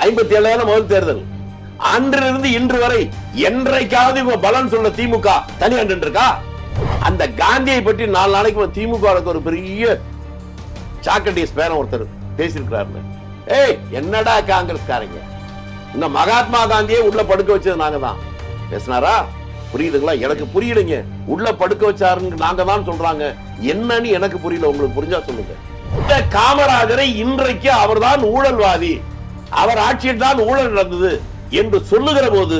57 முதல் தேர்தல். அன்றிலிருந்து இன்று வரை என்றைக்காவது பலன் சொல்ல திமுக தனியா இருக்கா? அந்த காந்தியை பற்றி 4 நாளைக்கு திமுக ஒரு பெரிய சாக்ரட்டிஸ் பேர ஒருத்தர் பேசியிருக்கிறாரு. ஏய் என்னடா காங்கிரஸ்காரங்க, இந்த மகாத்மா காந்தியை உள்ள படுக்க வச்சது நாங்க தான் பேசினாரா? புரியுதுங்களா? எனக்கு புரியலைங்க. உள்ள படுக்க வச்சாருன்னு நாங்க தான் சொல்றாங்க. என்னன்னு எனக்கு புரியல. உங்களுக்கு புரிஞ்சா சொல்லுங்க. இந்த காமராஜரை இன்றைக்கு அவர்தான் ஊழல்வாதி, அவர் ஆட்சியில் தான் ஊழல் நடந்தது என்று சொல்லுகிற போது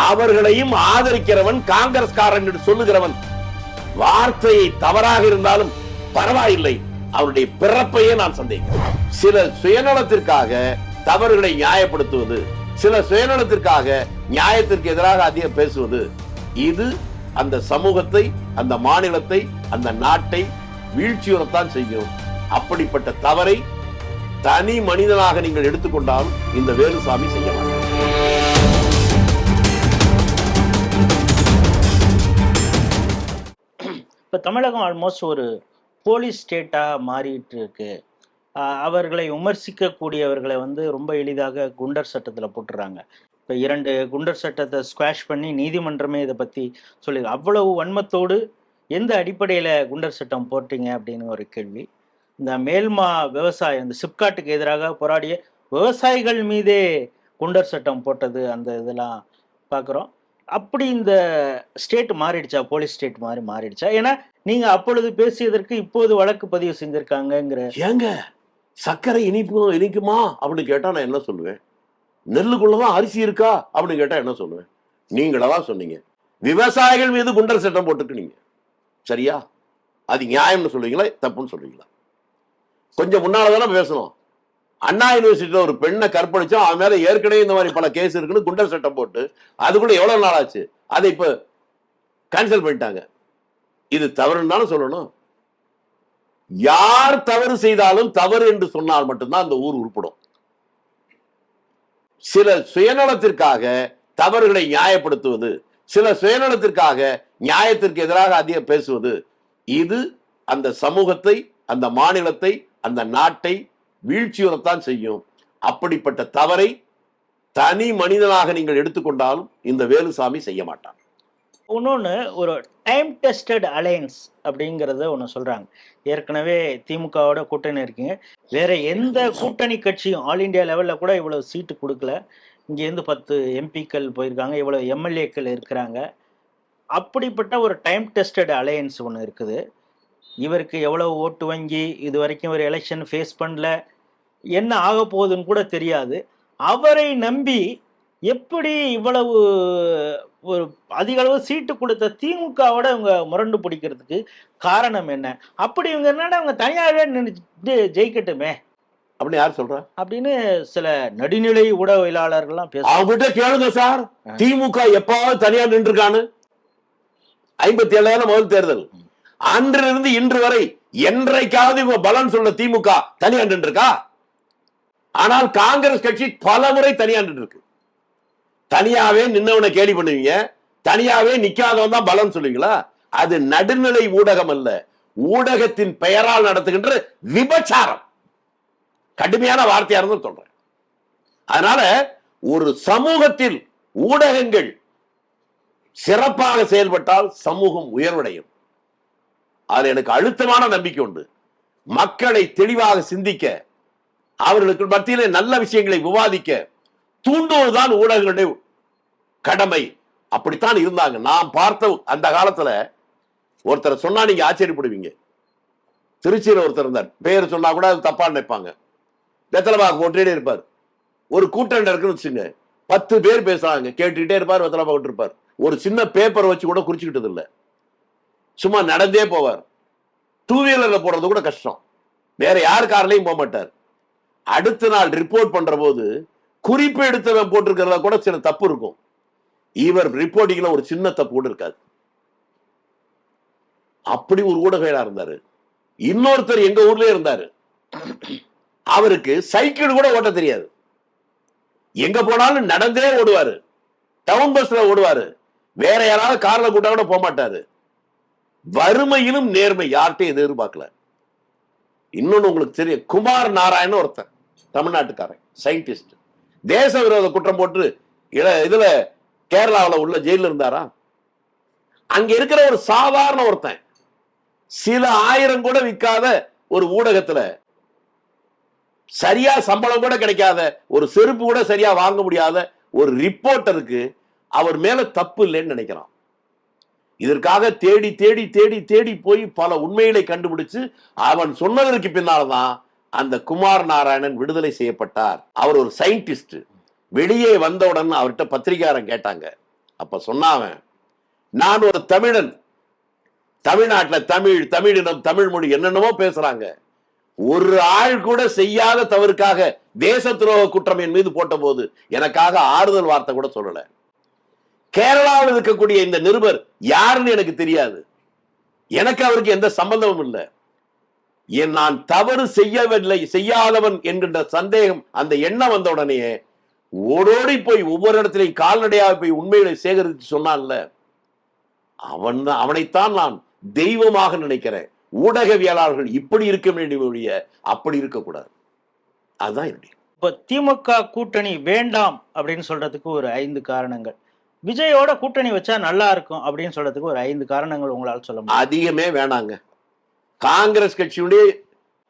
அவர்களையும் ஆதரிக்கிறவன் காங்கிரஸ்காரன் என்று சொல்லுகிறவன் வார்த்தையை தவறாக இருந்தாலும் பரவாயில்லை, அவருடைய பிறப்பையே நான் சந்தேகிக்கிறேன். சில சுயநலத்திற்காக தவறுகளை நியாயப்படுத்துவது, சில சுயநலத்திற்காக நியாயத்திற்கு எதிராக அதிகம் பேசுவது, இது அந்த சமூகத்தை, அந்த மாநிலத்தை, அந்த நாட்டை வீழ்ச்சியுறத்தான் செய்யும். அப்படிப்பட்ட தவறை தனி மனிதனாக நீங்கள் எடுத்துக்கொண்டால் இந்த வேலுசாமி செய்ய மாட்டார். இப்ப தமிழகம் ஆல்மோஸ்ட் ஒரு போலீஸ் ஸ்டேட்டா மாறிட்டு இருக்கு. அவர்களை விமர்சிக்கக்கூடியவர்களை ரொம்ப எளிதாக குண்டர் சட்டத்தில் போட்டுறாங்க. இப்போ 2 குண்டர் சட்டத்தை ஸ்குவாஷ் பண்ணி நீதிமன்றமே இதை பற்றி சொல்லி, அவ்வளவு வன்மத்தோடு எந்த அடிப்படையில் குண்டர் சட்டம் போட்டீங்க அப்படின்னு ஒரு கேள்வி. இந்த மேல்மா விவசாயம், இந்த சிப்காட்டுக்கு எதிராக போராடிய விவசாயிகள் மீதே குண்டர் சட்டம் போட்டது, அந்த இதெல்லாம் பார்க்குறோம். அப்படி இந்த ஸ்டேட் மாறிடுச்சா? போலீஸ் ஸ்டேட் மாதிரி மாறிடுச்சா? ஏன்னா நீங்க அப்பொழுது பேசியதற்கு இப்போது வழக்கு பதிவு செஞ்சிருக்காங்க. ஏங்க சர்க்கரை இனிக்குமா அப்படின்னு கேட்டா நான் என்ன சொல்லுவேன்? நெல்லுக்குள்ளதான் அரிசி இருக்கா அப்படின்னு கேட்டா என்ன சொல்லுவேன்? நீங்களதான் சொன்னீங்க விவசாயிகள் மீது குண்டர் சட்டம் போட்டுக்கினீங்க. சரியா? அது நியாயம்னு சொல்லுவீங்களா, தப்புன்னு சொல்லுவீங்களா? கொஞ்சம் முன்னாலதானே பேசணும். அண்ணா யூனிவர்சிட்டியில ஒரு பெண்ணை கற்பழிச்சோம், அவன் மேல ஏற்கனவே இந்த மாதிரி பல கேஸ் இருக்குன்னு குண்டர் சட்டம் போட்டு அதுக்குள்ள எவ்வளவு நாள் ஆச்சு, அதை இப்ப கேன்சல் பண்ணிட்டாங்க. இது தவறுன்னு தானே சொல்லணும். யார் தவறு செய்தாலும் தவறு என்று சொன்னால் மட்டும்தான் அந்த ஊர் உருப்படும். சில சுயநலத்திற்காக தவறுகளை நியாயப்படுத்துவது, சில சுயநலத்திற்காக நியாயத்திற்கு எதிராக அதிகம் பேசுவது, இது அந்த சமூகத்தை, அந்த மாநிலத்தை, அந்த நாட்டை வீழ்ச்சியுறத்தான் செய்யும். அப்படிப்பட்ட தவறை தனி மனிதனாக நீங்கள் எடுத்துக்கொண்டாலும் இந்த வேலுசாமி செய்ய மாட்டான். இன்னொன்று, ஒரு டைம் டெஸ்டட் அலையன்ஸ் அப்படிங்கிறத ஒன்று சொல்கிறாங்க. ஏற்கனவே திமுகவோட கூட்டணி இருக்கீங்க. வேற எந்த கூட்டணி கட்சியும் ஆல் இண்டியா லெவலில் கூட இவ்வளோ சீட்டு கொடுக்கல. இங்கேருந்து 10 எம்பிக்கள் போயிருக்காங்க, இவ்வளோ எம்எல்ஏக்கள் இருக்கிறாங்க. அப்படிப்பட்ட ஒரு டைம் டெஸ்டட் அலையன்ஸ் ஒன்று இருக்குது. இவருக்கு எவ்வளோ ஓட்டு வங்கி, இது வரைக்கும் ஒரு எலெக்ஷன் ஃபேஸ் பண்ணல, என்ன ஆக போகுதுன்னு கூட தெரியாது. அவரை நம்பி எப்படி இவ்வளவு ஒரு அதிக அளவு சீட்டு கொடுத்த திமுகவோட இவங்க முரண்டு பிடிக்கிறதுக்கு காரணம் என்ன? அப்படி இவங்க என்னடா அவங்க தனியாகவே நின்று ஜெயிக்கட்டுமே அப்படின்னு யார் சொல்றா அப்படின்னு சில நடுநிலை ஊடகவியலாளர்கள்லாம் பேசுறாங்க. கேளுங்க சார், திமுக எப்பாவது தனியா நின்று இருக்கான்னு? 57 முதல் தேர்தல். அன்றிலிருந்து இன்று வரை என்றைக்காவது பலன் சொல்ல திமுக தனியா நின்று இருக்கா? ஆனால் காங்கிரஸ் கட்சி பல முறை தனியா நின்று இருக்கு. தனியாவே நின்னவனை கேலி பண்ணுவீங்க, தனியாவே நிக்காதவன் தான் பலன் சொல்லுவீங்களா? அது நடுநிலை ஊடகம் அல்ல, ஊடகத்தின் பெயரால் நடத்துகின்ற விபச்சாரம். கடுமையான வார்த்தையா இருந்து சொல்றேன். அதனால ஒரு சமூகத்தில் ஊடகங்கள் சிறப்பாக செயல்பட்டால் சமூகம் உயர்வடையும். அது எனக்கு அழுத்தமான நம்பிக்கை உண்டு. மக்களை தெளிவாக சிந்திக்க, அவர்களுக்கு மத்தியிலே நல்ல விஷயங்களை விவாதிக்க தூண்டுவதுதான் ஊடகங்களுடைய கடமை. அப்படித்தான் இருந்தாங்க. நான் பார்த்த அந்த காலத்துல ஒருத்தர் சொன்னா நீங்க ஆச்சரியப்படுவீங்க. திருச்சியில ஒருத்தர் இருந்தார், பேர் சொன்னா கூட அது தப்பா நினைப்பாங்க. வெத்தலைபாக்கு போட்டுட்டே இருப்பார். ஒரு கூட்டம் இருக்குன்னு வச்சுங்க, 10 பேர் பேசுறாங்க, கேட்டுக்கிட்டே இருப்பார், வெத்தலைபாக்கு போட்டு இருப்பார். ஒரு சின்ன பேப்பர் வச்சு கூட குறிச்சுக்கிட்டது இல்லை, சும்மா நடந்தே போவார். 2 வீலர்ல போறது கூட கஷ்டம், வேற யார் கார்லயும் போக மாட்டார். அடுத்த நாள் ரிப்போர்ட் பண்ற போது குறிப்பு எடுத்தவன் போட்டிருக்கிறத கூட சில தப்பு இருக்கும். இவர் ரிப்போர்ட்டிங்ல ஒரு சின்ன தப்பு கூட இருக்காது. அப்படி ஒரு ஊடகவியலா இருந்தாரு. இன்னொருத்தர் எங்க ஊர்லயே இருந்தாரு, அவருக்கு சைக்கிள் கூட ஓட்ட தெரியாது. எங்க போனாலும் நடந்தே ஓடுவாரு, டவுன் பஸ்ல ஓடுவாரு, வேற யாராவது கார்ல கூட்டா கூட போக மாட்டாரு. வறுமையிலும் நேர்மை, யார்கிட்டையும் எதிர்பார்க்கல. இன்னொன்னு உங்களுக்கு தெரியும், குமார் நாராயணன் ஒருத்தன், தமிழ்நாட்டுக்காரன், சயின்டிஸ்ட். தேச விரோத குற்றம் போட்டு இதுல கேரளாவில் உள்ள ஜெயில இருந்தாரா? அங்க இருக்கிற ஒரு சாதாரண ஒருத்தன், சில ஆயிரம் கூட விற்காத ஒரு ஊடகத்துல சரியா சம்பளம் கூட கிடைக்காத, ஒரு செருப்பு கூட சரியா வாங்க முடியாத ஒரு ரிப்போர்ட்டருக்கு அவர் மேல தப்பு இல்லைன்னு நினைக்கிறான். இதற்காக தேடி தேடி தேடி தேடி போய் பல உண்மைகளை கண்டுபிடிச்சு அவன் சொன்னதற்கு பின்னால்தான் அந்த குமார் நாராயணன் விடுதலை செய்யப்பட்டார். அவர் ஒரு சயின்டிஸ்ட். வெளியே வந்தவுடன் அவர்கிட்ட பத்திரிகையாளர் கேட்டாங்க. அப்ப சொன்னாவன், நான் ஒரு தமிழன், தமிழ்நாட்டில் தமிழ், தமிழினம், தமிழ் மொழி என்னென்னமோ பேசுறாங்க, ஒரு ஆள் கூட செய்யாத தவறுக்காக தேச துரோக குற்றம் என் மீது போட்ட போது எனக்காக ஆறுதல் வார்த்தை கூட சொல்லல. கேரளாவில் இருக்கக்கூடிய இந்த நிருபர் யாருன்னு எனக்கு தெரியாது, எனக்கு அவருக்கு எந்த சம்பந்தமும் இல்லை. நான் தவறு செய்யவில்லை, செய்யாதவன் என்கின்ற சந்தேகம், அந்த எண்ணம் வந்த உடனே ஓடோடி போய் ஒவ்வொரு இடத்திலையும் கால்நடையாக போய் உண்மைகளை சேகரித்து சொன்னான்ல, அவனைத்தான் நான் தெய்வமாக நினைக்கிறேன். ஊடகவியலாளர்கள் இப்படி இருக்க வேண்டிய அப்படி இருக்கக்கூடாது. அதுதான் என்னுடைய. இப்ப திமுக கூட்டணி வேண்டாம் அப்படின்னு சொல்றதுக்கு ஒரு 5 காரணங்கள், விஜயோட கூட்டணி வச்சா நல்லா இருக்கும் அப்படின்னு சொல்றதுக்கு ஒரு 5 காரணங்கள் உங்களால் சொல்ல முடியும்? அதிகமே வேணாங்க. காங்கிரஸ் கட்சியுடைய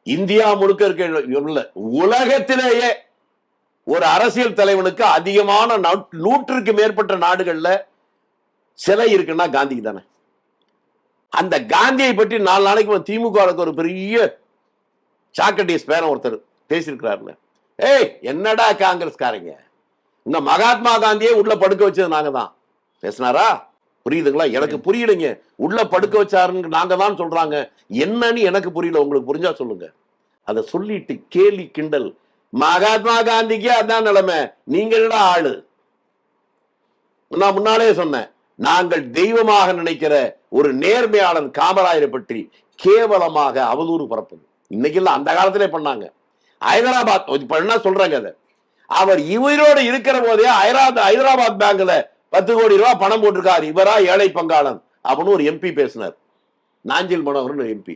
இந்தியா முழுக்க இருக்க, உலகத்திலேயே ஒரு அரசியல் தலைவனுக்கு அதிகமான 100க்கு மேற்பட்ட நாடுகள்ல சிலை இருக்குன்னா காந்தி தானே. அந்த காந்தியை பற்றி 4 நாளைக்கு திமுக ஒரு பெரிய சாக்ரட்டிஸ் பேரன் ஒருத்தர் பேசியிருக்கிறாருல, ஏய் என்னடா காங்கிரஸ்காரங்க, இந்த மகாத்மா காந்தியே உள்ள படுக்க வச்சது நாங்க தான் பேசினாரா? புரியுதுங்களா? எனக்கு புரியலைங்க. உள்ள படுக்க வச்சாருன்னு நாங்க தான் சொல்றாங்க, என்னன்னு எனக்கு புரியல. உங்களுக்கு புரிஞ்சா சொல்லுங்க. அதை சொல்லிட்டு கேலி கிண்டல், மகாத்மா காந்திக்கே அதான் நிலைமை, நீங்க என்னடா ஆளு? நான் முன்னாலே சொன்னேன், நாங்கள் தெய்வமாக நினைக்கிற ஒரு நேர்மையாளன் காமராஜரை பற்றி கேவலமாக அவதூறு பரப்புது. இன்னைக்கு இல்ல, அந்த காலத்திலே பண்ணாங்க. ஹைதராபாத் இப்ப என்ன சொல்றாங்க, அதை அவர் இவரோடு இருக்கிற போதே ஹைதராபாத் பேங்க்ல 10 கோடி ரூபாய் பணம் போட்டிருக்காரு, இவரா ஏழை பங்காளன் அப்படின்னு ஒரு எம்பி பேசினார். நாஞ்சில் மனோகரன் எம்பி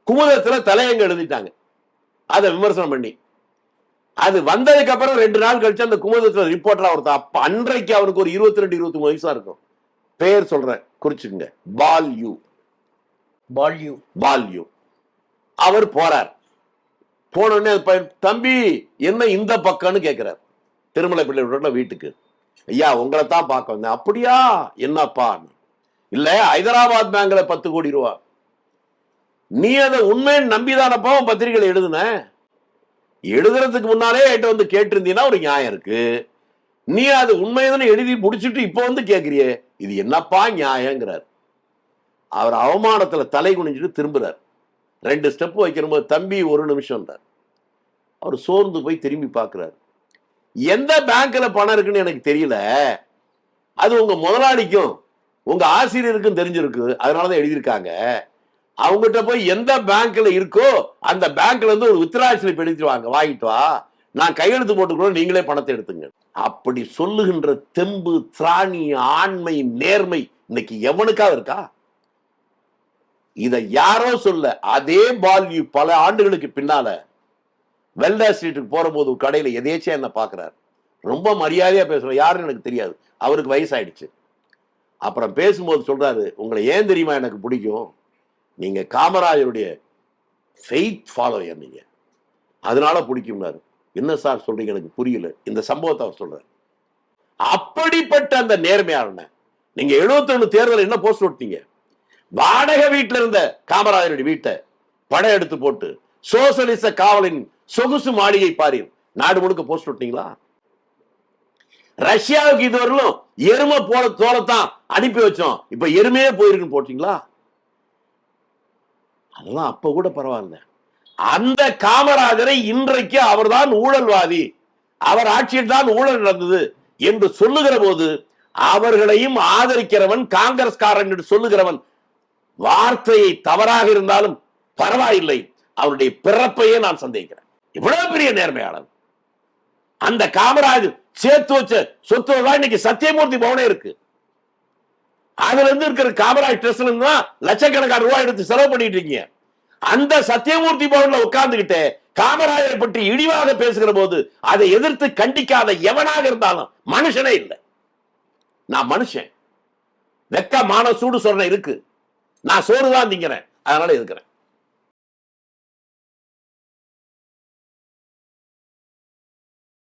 குமுதத்துல தலையங்க எழுதிட்டாங்க அதை விமர்சனம் பண்ணி. அது வந்ததுக்கு அப்புறம் 2 நாள் கழிச்சு அந்த குமுதத்துல ரிப்போர்ட்டரா ஒருத்தர், அப்ப அன்றைக்கு அவருக்கு ஒரு 22-23 வயசா இருக்கும். பேர் சொல்றேன், குறிச்சுங்க, பால்யூ. அவர் போறார். போனோடனே தம்பி என்ன இந்த பக்கம்னு கேட்கிறார். திருமலை பிள்ளை வீட்டுக்கு, ஐயா உங்களை தான் பார்க்க வந்தேன். அப்படியா, என்னப்பா? இல்ல ஹைதராபாத் பேங்க்ல 10 கோடி ரூபா, நீ அதை உண்மைன்னு நம்பிதானப்பா பத்திரிகைகள் எழுதுன, எழுதுறதுக்கு முன்னாலே என்கிட்ட வந்து கேட்டிருந்தீங்கன்னா ஒரு நியாயம் இருக்கு. நீ அது உண்மைன்னு எழுதி முடிச்சுட்டு இப்ப வந்து கேட்கிறியே, இது என்னப்பா நியாயங்கிறார். அவர் அவமானத்துல தலை குனிஞ்சிட்டு திரும்புறார். 2 ஸ்டெப் வைக்கிறபோது, தம்பி ஒரு நிமிஷம். அவர் சோர்ந்து போய் திரும்பி பார்க்கிறார். எந்த பேங்க்ல பணம் இருக்குன்னு எனக்கு தெரியல, அது உங்க முதலாளிக்கும் உங்க ஆசிரியருக்கும் தெரிஞ்சிருக்கு, அதனாலதான் எழுதியிருக்காங்க. அவங்ககிட்ட போய் எந்த பேங்க்ல இருக்கோ அந்த பேங்க்ல இருந்து ஒரு வித்ரா ஸ்லிப் எடுத்துட்டு வாங்க, வாங்கிட்டு வா, நான் கையெழுத்து போட்டுக்கிறோம், நீங்களே பணத்தை எடுத்துங்க. அப்படி சொல்லுகின்ற தெம்பு, திராணி, ஆண்மை, நேர்மை இன்னைக்கு எவனுக்கா இருக்கா? இதை யாரோ சொல்ல, அதே பால்யூ பல ஆண்டுகளுக்கு பின்னால வெல்டா ஸ்ட்ரீட்டுக்கு போற போது கடையில எதேச்சியா என்ன பாக்குறாரு. ரொம்ப மரியாதையா பேசுறோம், யாருன்னு எனக்கு தெரியாது, அவருக்கு வயசாயிடுச்சு. அப்புறம் பேசும்போது சொல்றாரு, உங்களை ஏன் தெரியுமா எனக்கு பிடிக்கும், நீங்க காமராஜருடைய ஃபெய்த் ஃபாலோயர், நீங்க அதனால பிடிக்கும்னாரு. என்ன சார் சொல்றீங்க, எனக்கு புரியல. இந்த சம்பவத்தை அவர் சொல்றாரு. அப்படிப்பட்ட அந்த நேர்மையான நீங்க 71 தேர்தல் என்ன போஸ்ட் ஓட்டீங்க? வாடகை வீட்டுல இருந்த காமராஜருடைய வீட்டை படம் எடுத்து போட்டு சோசலிச காவலின் சொகுசு மாளிகை பாரீர் நாடு முழுக்க போஸ்ட் ஓட்டீங்களா? ரஷ்யாவுக்கு இதுவரையிலும் எருமை போல தோலத்தான் அனுப்பி வச்சோம், இப்ப எருமையே போயிருக்குன்னு போட்டீங்களா? அதெல்லாம் அப்ப கூட பரவாயில்ல. அந்த காமராஜரை இன்றைக்கு அவர்தான் ஊழல்வாதி, அவர் ஆட்சியில் தான் ஊழல் நடந்தது என்று சொல்லுகிற போது அவர்களையும் ஆதரிக்கிறவன் காங்கிரஸ்காரன் என்று சொல்லுகிறவன் வார்த்தையை தவறாக இருந்தாலும் பரவாயில்லை, அவருடைய பிறப்பையே நான் சந்தேகிக்கிறேன். இவ்வளவு பெரிய நேர்மையாளர் அந்த காமராஜ் சேர்த்து வச்ச சொத்து இன்னைக்கு சத்தியமூர்த்தி பவனே இருக்கு. அதுல இருந்து இருக்கிற காமராஜ் ட்ரஸ்ட்ல இருந்து லட்சக்கணக்கான ரூபாய் எடுத்து செலவு பண்ணிட்டு இருக்கீங்க. அந்த சத்தியமூர்த்தி பவன்ல உட்கார்ந்துகிட்டு காமராஜரை பற்றி இழிவாக பேசுகிற போது அதை எதிர்த்து கண்டிக்காத எவனாக இருந்தாலும் மனுஷனே இல்லை. நான் மனுஷன், வெக்க மான சூடு சொன்ன இருக்கு, நான் சோறுதான் திங்கிறேன், அதனால இருக்கிறேன்.